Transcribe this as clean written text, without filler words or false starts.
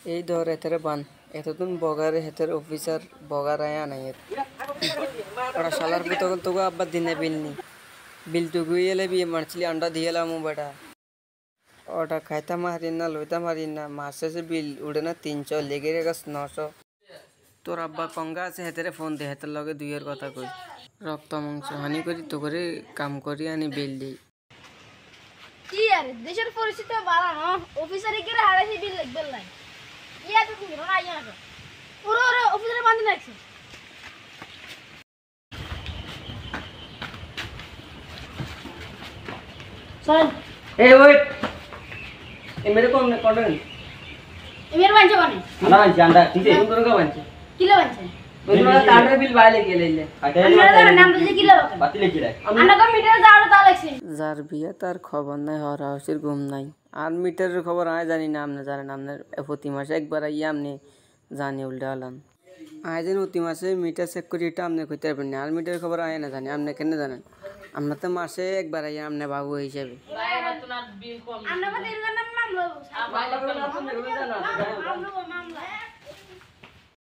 এই ধর এতেরে বান এতদিন বগারে হেতের অফিসার বগার আয়া নাই ওরা শালার পুতগল তোগো আব্বা দিনে বিল টুকু এলে বিয়ে মারছিলি আন্ডা দিয়েলাম বেটা ওটা খাইতাম হারিন না লইতাম হারিন না মাস শেষে বিল উড়ে না 300 লেগে গেছ 900 তোর আব্বা কঙ্গা আছে হেতেরে ফোন দে হেতের লগে দুইয়ের কথা কই রক্ত মাংস হানি করি তো করে কাম করি আনি বিল দিই কি আরে দেশের পরিস্থিতি বাড়া না অফিসারে গিয়ে হারাইছি বিল লাগবে না ইয়া তো তুমি না ইয়া না ওরে ওরে অফিসারে বাঁধি রাখছি চল ए वेट ये मेरे को कौन है এমের বাঁচে বানি अंडा बांचे अंडा ठीक है तुम दोनों का बांचे কিলো বাঁচে तुम दोनों का तांडरे बिल बाय लेके ले ले আমরা নাম দিছি কিলো বাঁচে बाती लेके रे আমরা কম মিটার যাওয়ার তা লাগছে যার বিয়ে তার খবর নাই হর হাউসের ঘুম নাই আর মিটারের খবর আয় জানি না আমনে জানেন আমনের প্রতি মাসে একবার আই আমনে জানি উল্টা হলাম আয় যেন প্রতি মাসে মিটার চেক করি এটা আমনে কইতে পারবেন না আর মিটারের খবর আয় না জানি আমনে কেন জানেন আমরা তো মাসে একবার আই আমনে বাবু হিসেবে আমরা কত এর নাম মামলা